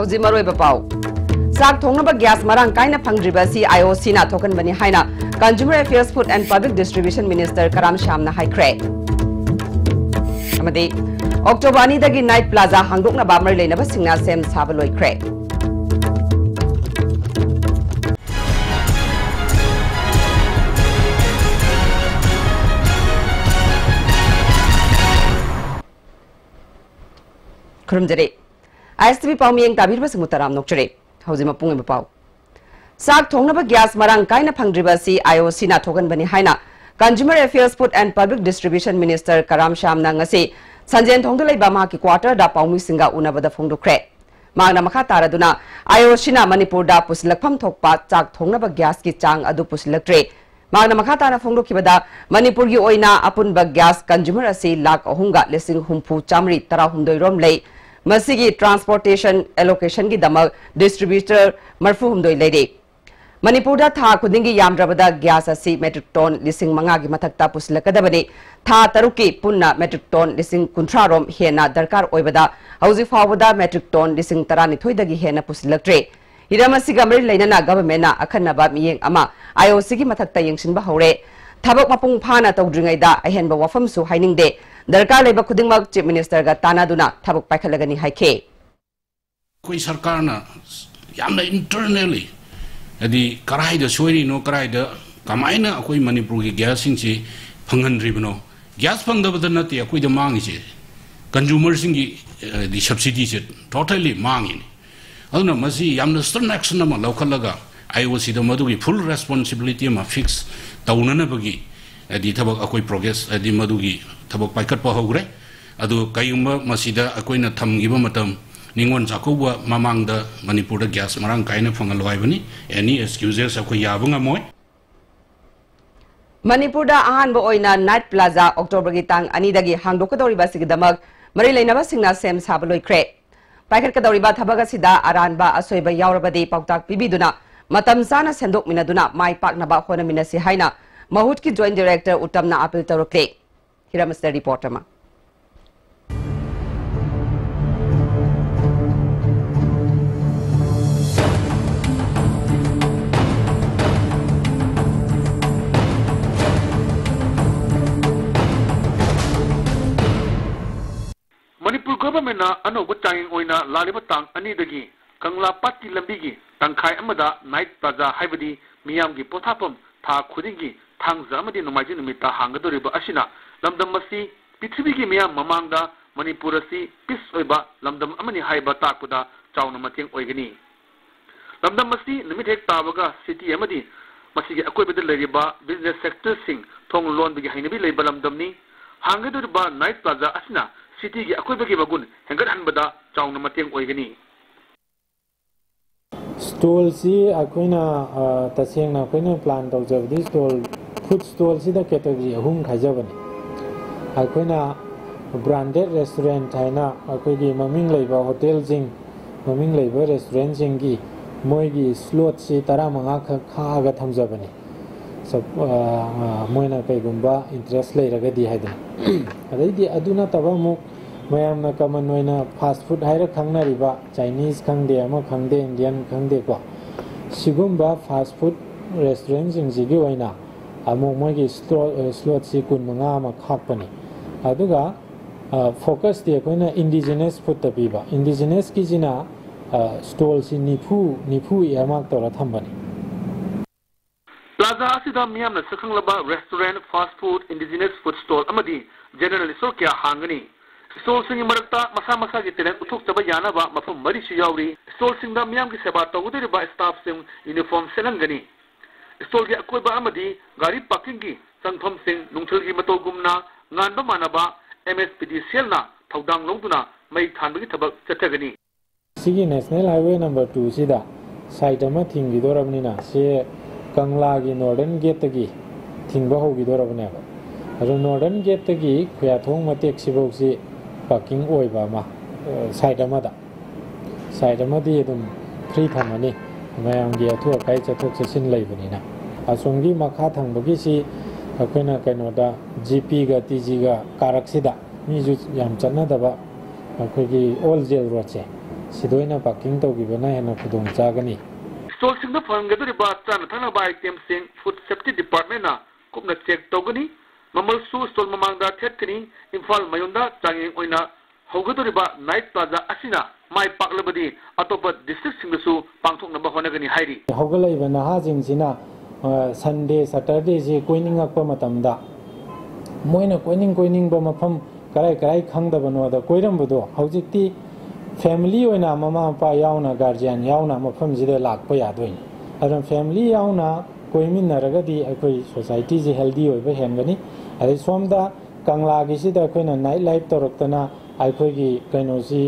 Hauji maroi bapau. Sak thongnaba gas marang kaina phangdriba si IOC na thokan bani haina Consumer Affairs Food and Public Distribution Minister Karam Shamna haikre. Amadi October ani dagi Night Plaza hangdokna bamar leinaba singna sem saba loikre. Kurumjari ISTV Paumiyeng tabir basmutaram nokjari Haujima pungi bapau Sak thongnaba gas marang kaina phangdriba si IOC na thokan bani haina Consumer Affairs Food and Public Distribution Minister Karam Shamna ngasi sanjen thongdu leiba ma ki quarter da paumi singa unabada phongdukre magna makha taraduna IOC na Manipur da pusilakpham thokpa chak thongnaba gas ki chang adu pusilaktre magna makha tana phongdukibada Manipur gi oina apunba gas consumer asi lakh ahunga lesing humpu chamri tarahumdoi rom lei Masigi transportation allocation ki damak distributor marfu humdoi leide Manipur da tha khudingi yamdrabada gas asi metric ton lising manga gi mathakta pusilakadabani tha taruki punna metric ton lising kunthra rom hena darkar oibada hauji fawada metric ton lising tarani thoidagi hena pusilaktre hiramasi gamri leinana government na akhanaba miyeng ama IOC gi mathakta yengsinba hore thabak mapung phana tawdringaida ahenba wafam su hainingde darkar leba khudingmak chief minister ga tanaduna thabak paikhalagani haike koi sarkar na yamna internally adi karai da soiri no karai da kamaina akoi Manipur gi gas singchi phangan ribno gas phangda badana ti akoi da mangi che consumer singi di subsidy che totally mangi aduna masi yamna stern action ma laukalaga IOC da madu gi full responsibility ma fix taunana bagi adi thabak akoi progress adi madu gi thabak paikat pa hogre adu kayumba masida akoi na thamgiba matam Ningon Jacoba Mamang the Manipur gas marang kaina from Loibani, any excuses of Kuyabunga Moy Manipur da ahan bo oina Night Plaza October gitang anidagi hangdokadori basigdamag Marilainaba singna sem sabaloi kre Paikat kadori ba thabaga sida aranba asoiba yaurabadi pautak bibiduna matam sana sendok minaduna mai paknaba hona minasi haina Mahut ki joint director Uttamna apil tarokle Hiramas the reporter ma Manipur government na ano butangin oina lalibatang ani dagi kangla patti lambigi tangkhai amada Night Plaza haibadi miyam gi pothapam tha khudingi thangza amadi numaji numita hangadoriba asina lamdam masi pithribi gi miyam mamangda Manipur asi pis oiba lamdam amani haiba takuda chauna mateng oigani lamdam masi numit hek tabaga city amadi masigi akoibada leriba business sector sing thong lon bigi hainabi leiba lamdamni hangadoriba Night Plaza asina City gi akoi bagi bagun hengat hanbada chauna mateng oigani stall si akoina taseng na akoina plan tau jabdi stall food stall si da category ahum khajabani akoina branded restaurant haina akoi gi maming leiba hotel jing maming leiba restaurant jing gi moi gi slot si tara manga kha ga thamjabani sab moina kai gumba interest leiraga di haida adai di aduna tabamu mayam na kaman noina fast food haira khangna riba Chinese khangde ama khangde Indian khangde ko sigumba fast food restaurant jing jigi oina amo mogi slot si kun manga ma khapani aduga focus de koina indigenous food tapiba indigenous ki jina stall si nifu yamak tora thambani Plaza asida miyam na sakhanglaba restaurant fast food indigenous food stall amadi generally so kya hangani stall sing marakta masa gi talent uthuk taba yana ba mafam mari shi yauri stall sing da miyam gi seba tawudiri ba staff sing uniform selangani stall gi akoi ba amadi gari parking gi sangthom sing nungthil gi matogumna nganba manaba MSPD selna thaudang longduna mai thanbagi thabak chathagani sigi national highway number 2 sida side ama thingi dorabni na se Kangla gi northern gate gi thingba hogi dorabne ba aro northern gate gi khyathong matek sibok si parking oiba ma side ama di dum free thamani mayam gi athu kai chathok chasin leibani na asongi makha thangbagi si akoina kaino da GP ga TG ga karaksida mi ju yam channa daba akoi gi all jail roche सिदोइना parking तौगिबना हेना खुदोंग चागनी stall सिंह द फंगदोरिबा चाना थानाबा आइटम सिंह फूड सेफ्टी डिपार्टमेंट ना कुपना चेक तौगनी ममल सु स्टॉल ममांगदा थेटकनी इम्फाल मयुंदा चांगेंग ओइना हौगदोरिबा नाइट प्लाजा असिना माइ पाकलबदी अतोप डिस्ट्रिक्ट सिंगसु पांथोकनबा होनगनी हाइरी हौगलाइबा नहाजिंगसिना संडे सैटरडे जे कोइनिंग अक्पा मतमदा मोइना कोइनिंग बा मफम कराई कराई खंगदबनो दा कोइरमबदो हौजिक्ति फैमिली ओइना ममा मपा यावना गार्जियन यावना मफम जिदे लाकपा यादोइन अदम फैमिली यावना कोइमिनरगदी अखोइ सोसाइटी जे हेल्दी ओइबा हेंगनी अदि सोमदा कंगलागी सिदा अखोइना नाइट लाइफ तोरक्तना अखोइगी कैनोसी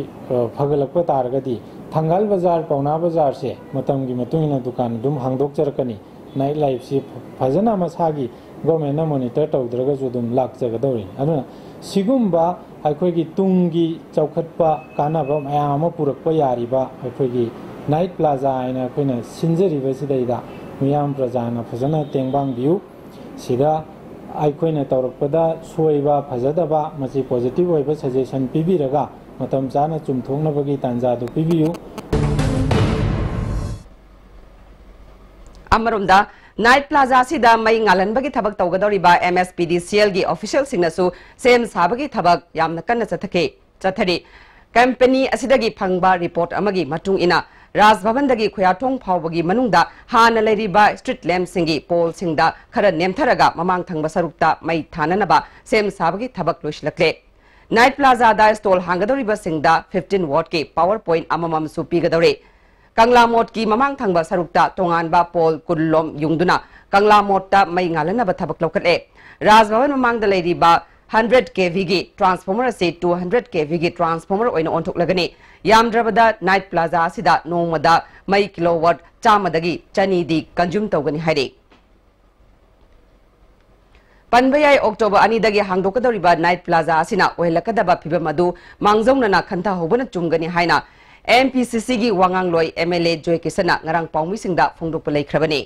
फगलकपा तारगदी थंगाल बाजार पौना बाजार से मतमगी मतुंगिना दुकान दुम हांगदोक चरकनी नाइट लाइफ से फजना मसागी गवर्नमेंट मॉनिटर तौद्रगसु दुम लाकजगदौरि अदुना सिगुम्बा अखोइगी तुंगी चौखटपा कानाबा मयाम पुरक्पा यारिबा अखोइगी नाइट प्लाजा आइना अखोइना सिंजरिबा सिदैदा मियाम प्रजाना फजना तेंबांग बिउ सिदा अखोइना तौरक्पदा सोइबा फजदबा मसि पॉजिटिव ओइबा सजेशन पिबिरगा मतम चाना चुमथोंनबगी तांजादु पिबियु अमरुमदा नाइट प्लाजा सिदा मई ngalanbagi thabak tawgadoriba MSPDCL gi official singnasu sem sabagi thabak yamna kanna chathari company asidagi phangba report amagi matung ina Raj Bhavan dagi khuyatong phawbagi manungda hana leiriba street lamp singi pole singda khara nemtharaga mamang thangba sarukta mai thananaba sem sabagi thabak loislakle Night Plaza da stall hangadoriba singda 15 watt ki PowerPoint amamam su pigadore Kangla Mot ki mamang thangba sarukta tonganba pol kulom yungduna Kangla Mot ta mai ngalanaba thabak lokale Raj Bhavan mamang da leiriba 100 kV gi transformer se 200 kV gi transformer oina onthok lagani yamdrabada Night Plaza sida nongmada mai kilowatt chamadagi chani di consume tawgani haire Panbayai October anidagi hangdokadoriba Night Plaza asina ohelakadaba phibamadu mangjongnana khantha hobana chumgani haina MPCC gi wangangloi MLA Joy Kisana ngarang paumi singda phongdokpa leikrabani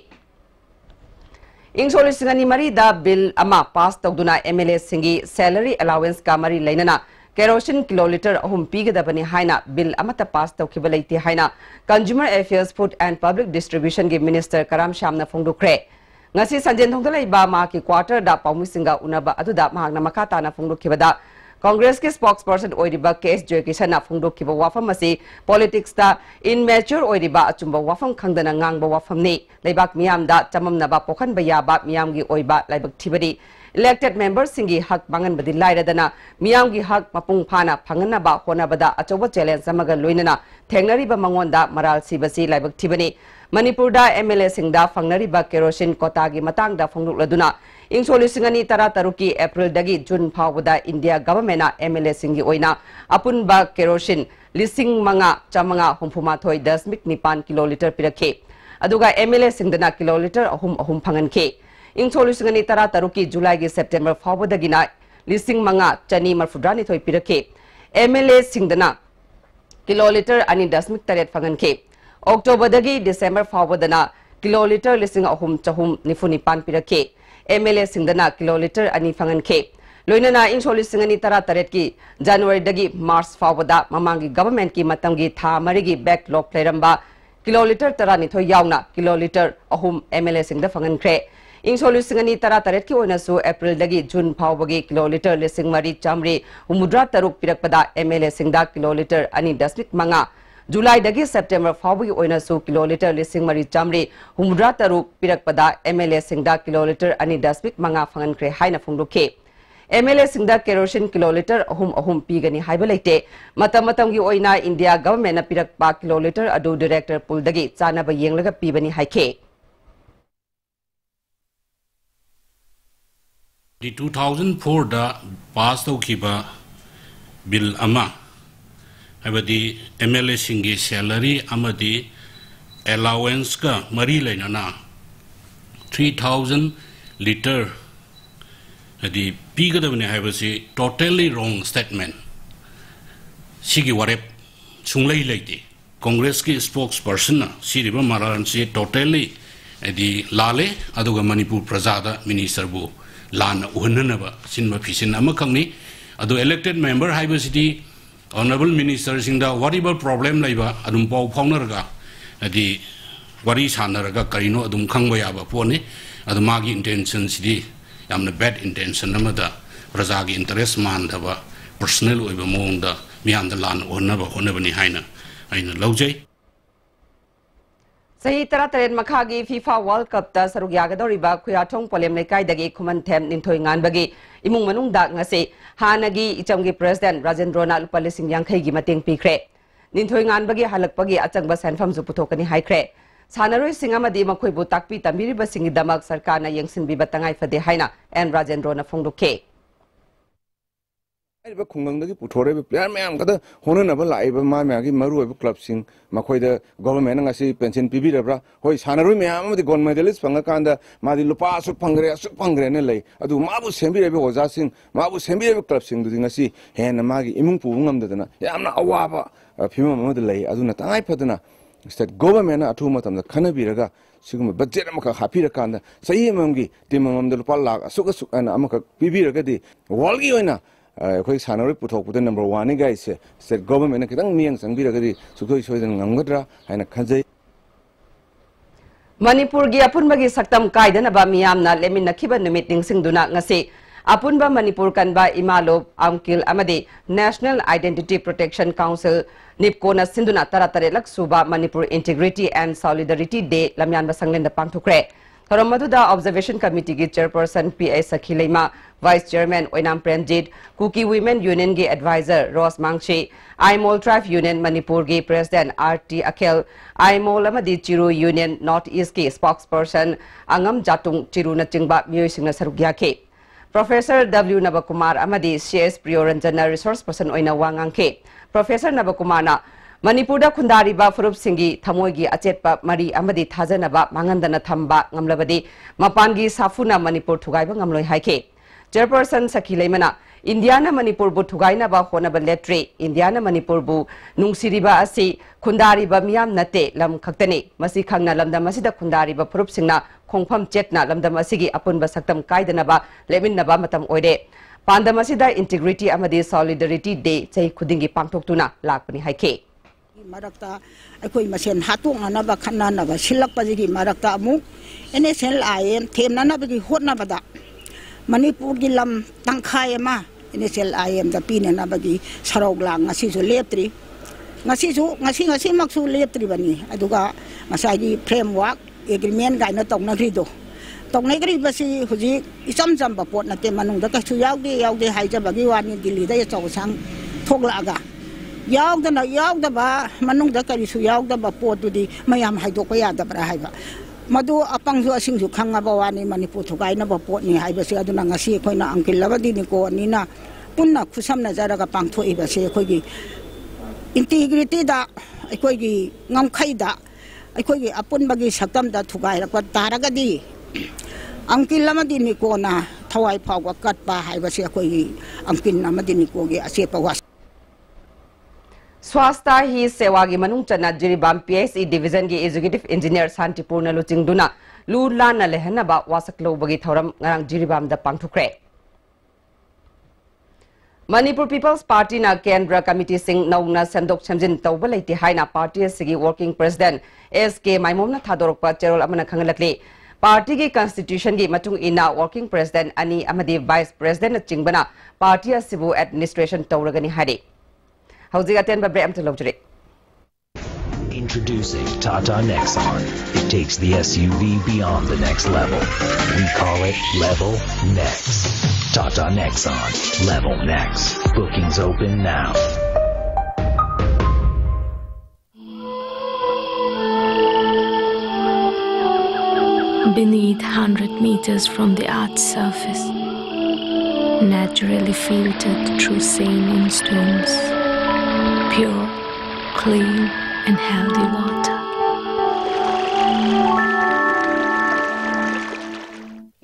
Ingsolli singani mari da bill ama pass tawduna MLA singi salary allowance ka mari leinana kerosene kiloliter ahum pigadabani haina bill amata pass tawkhiba leite haina Consumer Affairs Food and Public Distribution gi Minister Karam Shamna phongdokre ngasi sanjen thongdalai ba ma ki quarter da paumi singa unaba aduda mahakna makata na phongdokhibada Congress ki spokesperson oiriba case Joy Kisana phongdokhiba wafam asi politics da immature oiriba achumba wafam khangdana ngangba wafam ni leibak miyam da chamamnaba pokhanba yaba miyam gi oiba laibak thibadi elected members singi hak bangan badi lairadana miyam gi hak mapung phana phanganaba honabada achoba challenge samaga loinana thengnariba mangonda maral sibasi laibak thibani Manipur da MLA singda fangnariba kerosene kota gi matang da phonglukladuna Ingsolli singani tara taruki April dagi June phawbada India government na MLA singi oina apunba kerosene lising manga chamanga humphuma thoi 10.9 kiloliter pirakhe aduga MLA singdana kiloliter ahum phangankhe Ingsolli singani tara taruki July gi September phawbadagi na lising manga chani marfudrani thoi pirakhe MLA singdana kiloliter ani 10.8 phangankhe October dagi December phawbadana kiloliter lising ahum chahum nifunipan pirakhe MLA singdana kiloliter ani phangankhe loinana Ingsolli singani tara taret ki January dagi March phawbada mamangi government ki matamgi tha marigi backlog pleramba kiloliter tarani thoi yauna kiloliter ahum MLA singda phangankhe Ingsolli singani tara taret ki oina su April dagi June phawbagi kiloliter lising mari chamri umudra taruk pirakpada MLA singda kiloliter ani 10.9 July dagi September phawbagi oina su kiloliter lising mari chamri humudra taruk pirakpada MLA singda kiloliter ani 10.9 phangankre haina phongdokhe MLA singda kerosene kiloliter ahum pigani haiba leite matam gi oina India government na pirakpa kiloliter adu director pool dagi chanaba yenglaga pibani haike The 2004 da pass tawkhiba bill ama habadi MLA singi salary amadi allowance ka mari lainana 3000 liter adi pigadabne habasi totally wrong statement sigi warep sunglai laite Congress ki spokesperson na siriba maran se totally adi lale aduga Manipur prajada minister bu lan uhunanaba sinma phisin amakangni adu elected member haibasiti honorable minister singda whatever problem laiba adum pau phaunarga adi wari sanaraga karino adum khangba yaba poni adu magi intention sidi yamna bad intention amada praja gi interest man thaba personal oiba mongda miyamda lan onaba ni haina aina lojai Sahi tara taren makhagi FIFA World Cup ta sarug yagadoriba khuyathong polem lekai dagi khuman them ninthoi ngan bagi imung manung da ngase hanagi ichamgi president Rajendrona lupalising yangkhai gi mateng pikre ninthoi ngan bagi halakpagi achangba sanfam ju puthokani haikre sanaroi singamadi makhoi bu takpi tamiri ba singi damak sarkarna yengsin bi batangai fade haina and Rajendrona phongduke ब खुंगंग की पुथोरे player ma'am कद होननब लाइब मा Maggi मरु ओब club सिंग मखोइद government ngasi pension पिबिरब्रा होय सानरुइ ma'am मदि gold medallist फंगा कांदा मादि लुपा सु फंगरे ने लई अदु माबु सेंबिरेबे ओजा सिंग माबु सेंबिरेबे क्लब सिंग दुदि ngasi हेन मागी इमुंग पुबु ngamdadana यामना अवाबा फिम मद लई अदुना तंगाइ फदना स्टेट गवर्नमेंट अथु मतमदा खनबिरगा सिगुम बजेट अमका हापिरा कांदा सही ममगी टीम ममदा लुपा लाख असुक असुक अन अमका पिबिरगदि वर्ल्ड की ओइना अखोई सानोरे पुथोकपुद नंबर 1 नि गाइसे स्टेट गवर्नमेंट ने कितंग मियंग संबिरगदि Sukhoi सोइदन ngamgadra haina khanjai Manipur gi apunbagi saktam kaidana ba miyamna leminakhiba numit ningsingduna ngasi apunba Manipur kanba imalop amkil amadi National Identity Protection Council nipkona sinduna taratare lak suba Manipur Integrity and Solidarity Day lamyan basanglenda pangthukre Thorammaduda Observation Committee gi Chairperson P.A. Sakhileima, Vice Chairman Oinam Prenjit, Kuki Women Union gi Advisor Ros Mangshi, Aimol Tribe Union Manipur gi President R.T. Akhel, Aimol Amadi Chiru Union North East gi Spokesperson Angam Jatung Chiru na Chingba Myoy Singna Sarugyake. Professor W. Nabakumar Amadi CS Prioranjana Resource Person Oina Wangangke. Professor Nabakumar na Manipurda khundariba furup singi thamoigi achetpa mari amadi thajanaba mangandana thamba ngamlabadi mapangi safuna Manipur thugaiba ngamloi haike Chairperson Sakhileimana Indiana Manipur bu thugaina ba honaba letre Indiana Manipur bu nungsiriba asi khundariba miyam nate lam khaktani masi khangna lamda masida khundariba furup singna khongpham chetna lamda masigi apunba saktam kaidanaba leminaba matam oide panda masida integrity amadi solidarity day chai khudingi pangthoktuna lakpani haike Marakta akoi masen hatung anaba khananaba silakpajigi marakta amu NSLIM themnanabagi hotnabada Manipur gi lam tangkhai ma NSLIM da pinanabagi saroglang ngasi su leptri ngasi maksu leptri bani aduga masagi framework agreement gaina tongna rido tongnai gri basi huji isam jamba pot na te manung da ka su yaude haija bagi wani dili da chawsang thoglaga yaugda ba manung da kari su yaugda ba potudi mayam haidok ya da bra haiba madu apang ju asing ju khanga ba wani Manipur thugai na ba pot ni haiba se aduna ngasi khoina angkil labadi ni ko ni na punna khusam na jara ga pang thoi ba se khoi gi integrity da khoi gi ngam khai da khoi gi apun bagi saktam da thugai ra pa taraga di angkil lamadi ni ko na thawai phau ga kat pa haiba se khoi gi angkin namadi ni ko gi ase pa was Swasta hi sewagi manung chana jiribam PSE division gi executive engineer Santipurna luchingduna lu lana lehna ba wasaklo bagi thoram ngarang jiribam da pangthukre Manipur People's Party na Kendra Committee sing nauna sendok chamjin tawba leiti haina party sigi working president SK Maimomna thadorokpa cherol amana khangalakli party gi constitution gi matung ina working president ani amadi vice president chingbana party asibu administration tawragani hadi Introducing Tata Nexon. It takes the SUV beyond the next level. We call it Level Next. Tata Nexon. Level Next. Bookings open now. Beneath 100 meters from the Earth's surface, naturally filtered through sanding stones. Pure, clean, and healthy water.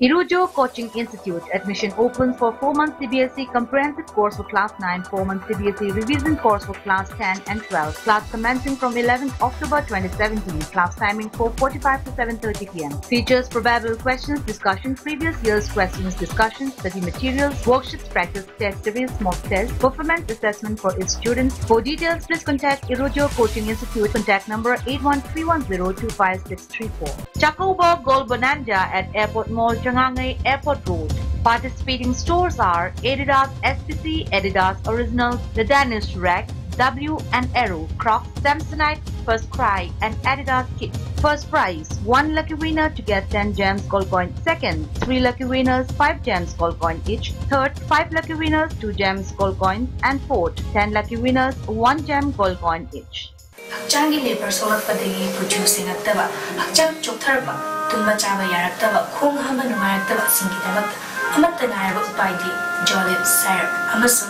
Irujo Coaching Institute. Admission open for 4-month CBSE comprehensive course for class 9, 4-month CBSE revision course for class 10 and 12. Class commencing from 11th October 2017. Class timing 4:45 to 7:30 p.m. Features probable questions, discussion, previous year's questions, discussion, study materials, worksheets, practice test series, mock test, performance assessment for its students. For details, please contact Irujo Coaching Institute. Contact number 81310256634. Chacoba Gold Bonanza at Airport Mall, Jangangai Airport Road. Participating stores are Adidas SPC, Adidas Original, The Danish Rack, W and Arrow, Crocs, Samsonite, First Cry, and Adidas Kit. First prize, 1 lucky winner to get 10 gems gold coin. Second, 3 lucky winners, 5 gems gold coin each. Third, 5 lucky winners, 2 gems gold coin. And fourth, 10 lucky winners, 1 gem gold coin each. Hakchangi labor sorakpadagi producing aktaba, hakchang choktarba, tumba chaba yaraktaba, khong hama numayaktaba singidamak, amatta nairaba upaidi, Jolib syrup, amasu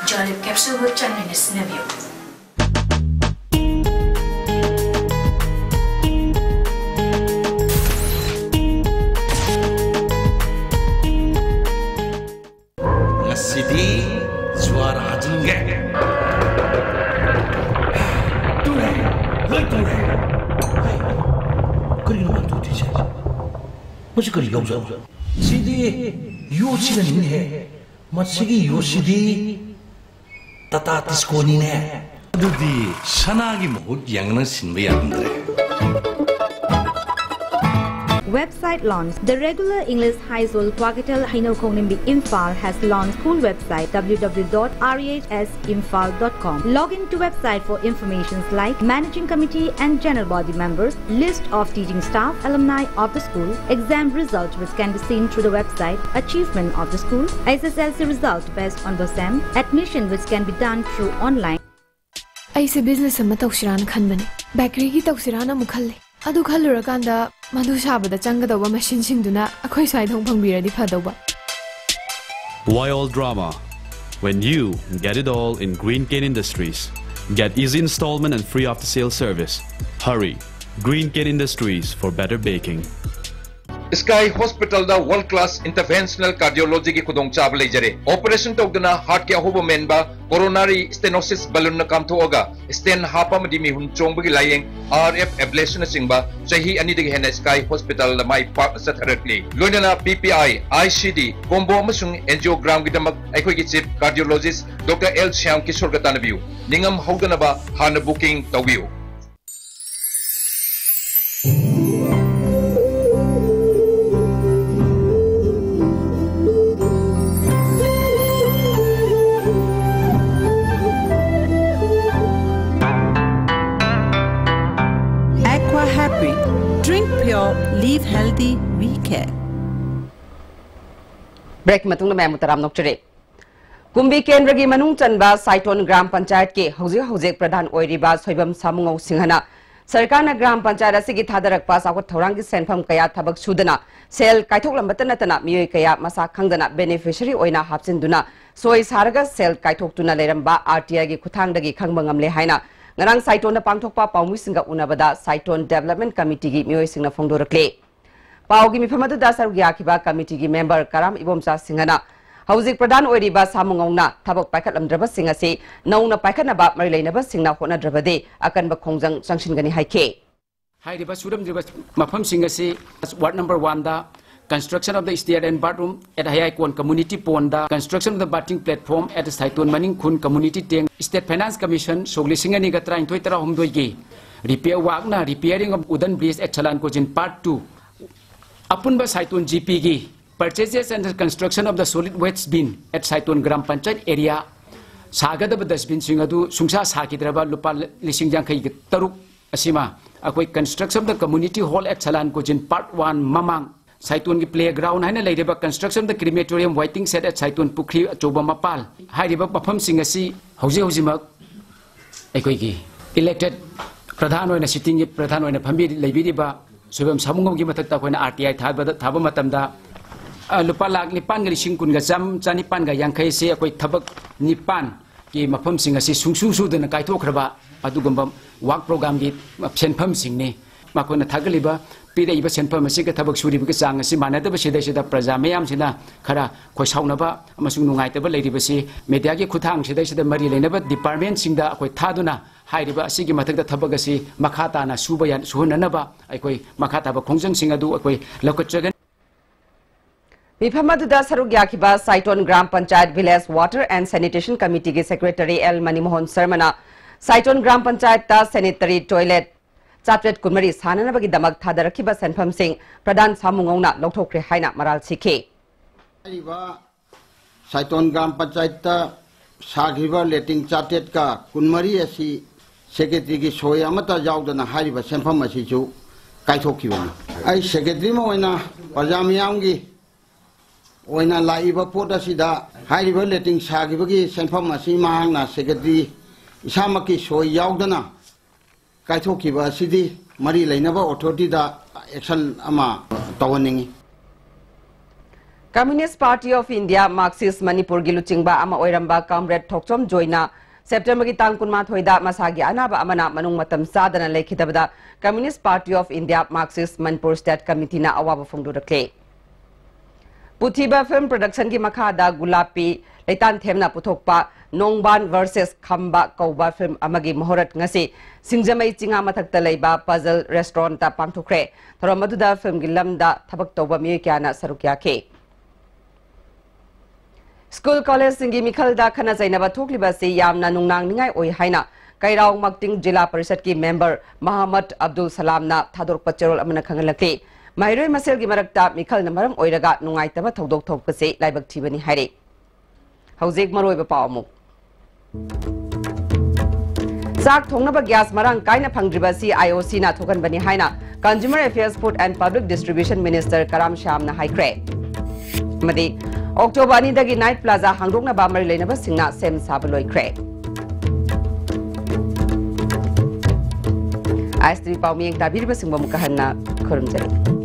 Jolib capsule with changin sinabiyo. Ngasidi suara hajenge. 그리는 건 도대체 뭐지 그리 여기서 시디 요시가 있네 마치기 요시디 따따 디스코니네 어디 산악이 못 양는 신부야분들의 Website launch. The regular English High School Kwagatel Hainokongnimbi Imphal has launched school website www.rhsimphal.com. Log in to website for information like managing committee and general body members, list of teaching staff, alumni of the school, exam result which can be seen through the website, achievement of the school, SSLC result based on BOSEM, admission which can be done through online. Aise business amma tawsirana khanbani. Bakery gi tawsirana mukhalle. Adu khallurakanda madu sabada changadawa machine singduna akhoi saidong phangbiradi phadawba. Why all drama when you get it all in Green Cane Industries? Get easy installment and free after sale service. Hurry, Green Cane Industries for better baking. Sky Hospital da world class interventional cardiology ki khudong chab leijare operation togduna heart ke ahobo menba coronary stenosis balloon na kamthoga stent hapa madi mi hun chongbagi layeng RF ablation singba chahi ani degi hena Sky Hospital da mai park satharatli loinana PPI ICD combo amasung angiogram gi damak aikoi gi chief cardiologist Dr. L Shyam Kishore ga tanabiu ningam hawdana ba hana booking tawiu. Drink pure, live healthy, we care. Break matung na may mutaram nokchare. Kumbi Kendragi Manung Chanba Saiton Gram Panchayat ke Hojik Pradhan Oiriba Soibam Samungo Singhana Sarkana Gram Panchayat Sigi Thadarak Pas Awat Thorangi Senfam Kaya Thabak Sudana Sel Kaitok Lambatana Tana Miyoi Kaya Masa Khangdana Beneficiary Oina Hapsinduna Soi Saraga Sel Kaitok Tuna Leramba RTI gi Kuthangdagi Khangbangam Haina Ngarang Saiton na pangthokpa paumi singa unabada Saiton Development Committee gi miyoi singna phongdorakle paugi mifamadu da saru yakiba committee gi member Karam Ibomsa Singhana Hojik Pradhan Oiriba Samungongna Thabok Paikhatlamdraba Singasi Nauna Paikhatnaba Marilainaba Singna Honadrabade Akanba Khongjang Sangshingani Haike Hairiba Sudamdriba Mafam Singasi Ward number 1 da construction of the stair and bathroom at Hayakon Community Ponda, construction of the bathing platform at the Saiton Maning Kun Community Tank, State Finance Commission, Soglisingani Gatra in Twitter Homdoigi, repair Wagner, repairing of wooden bridge at Chalan Kojin Part 2, Apunba Saiton GPG, purchases and construction of the solid waste bin at Saiton Gram Panchat area, Saga the dustbin Singadu, Sungsa Sakidraba, Lupa Lisingjankai Taruk Asima, a construction of the community hall at Chalan Kojin Part 1, Mamang. Saiton ki playground haina leideba construction of the crematorium waiting set at Saiton Pukri Achoba Mapal. Hairiba Mafam Singasi, Hojima Ekoi elected Pradhan oina sitting Pradhan oina Pambi Lebidiba, Subam Samungo Gimatata when RTI Tabamatamda Lupalak Nipan Grishin Kungazam, Janipanga Yankai say a quick tabak Nipan, Ki Mafam Singasi Sungsu than a Kaito Kraba, Adugambam, work program git, Chen Pum Singne, Makona Tagaliba. पीरइब सेंफम असिग थबक सुरिब चांग असि मानदब सिदा प्रजा मयाम सिना खरा खोय साउनबा अमसुंग नुंगाइतब लेरिबसि media की खुथांग सिदा मरी लेनब department सिंगदा अखोय थादुना हाइरिबा असिगी मथकदा थबक असि मखा ताना सुबया सुहननबा अखोय मखा ताब खोंजंग सिंग अदु अखोय लौकचगन मिफमदुदा सरुक याखिबा Saiton Gram Panchayat village water and sanitation committee के सेक्रेटरी एल मनीमोहन शर्मा साइटोन ग्राम पंचायत ता सैनिटरी टॉयलेट चाप्लेट कुमरी साननबगी दमक थादरखिबा सेनफम सिंह प्रधान सामुंगौना लौथोखरे हाइना मराल सिखे साइटोन ग्राम पंचायत ता सागिबा लेटिंग चार्टेट का कुमरी असि सेक्रेटरी की सोय अमता जाउदना हारिबा सेनफम असिजु काइथोखिबनी आई सेक्रेटरी मोइना प्रजामियामगी ओइना लाइबा पोट असिदा हारिबा लेटिंग सागिबगी सेनफम असि मांगना सेक्रेटरी इसामकी सोय याउदना काइथोखिबा असिदी मरी लेनबा अथॉरिटी दा एक्शन अमा तवनिंगी Communist Party of India Marxist Manipur की लुचिंगबा अमा ओइरंबा कॉमरेड थोकचोम जोइना सेप्टेम्बर की तांग कुनमाथोइदा मसागी अनाबा अमना मनुंग मतम सादना लेखिदबदा Communist Party of India Marxist Manipur state committee ना अवाबा फोंदुरक्ले पुथिबा फिल्म प्रोडक्शन की मखादा गुलापी लेतान थेमना पुथोकपा नोंगबान वर्सेस खंबा कौबा फिल्म अमगी मोहरत ngasi सिंगजमई चिंगा मथक्ता लेबा पजल रेस्टोरेंट ता पांथोखरे थरमदुदा फिल्म की लमदा थबक तौबा मिय क्याना सरुक याखे स्कूल कॉलेज सिंगी मिखलदा खना जैनबा थोकलिबा से यामना नुंगनांग निंगाई ओइ हाइना कैराव मक्तिंग जिला परिषद की मेंबर मोहम्मद अब्दुल सलाम ना थादोक पचरोल अमना खंगलते माइरोय मसेल की मरक्ता मिखल नमरम ओइरगा नुंगाइतबा थौदोक थोकपसे लाइबक थिबनी हाइरे हौजेक मरोइबा पावमु साक थोंगनबा गैस मरंग काइना फंगद्रिबसी आईओसी ना थोगनबनी हाइना consumer affairs food and public distribution minister Karam Shyam ना हाइक्रे मदि अक्टोबर 2 दगी नाइट प्लाजा हांगदोकनबा मरि लेनबा सिंगना सेम साब लोइक्रे आइसत्री पावमियंग ताबिरबा सिंगबा मुकहन्ना खुरुमजरे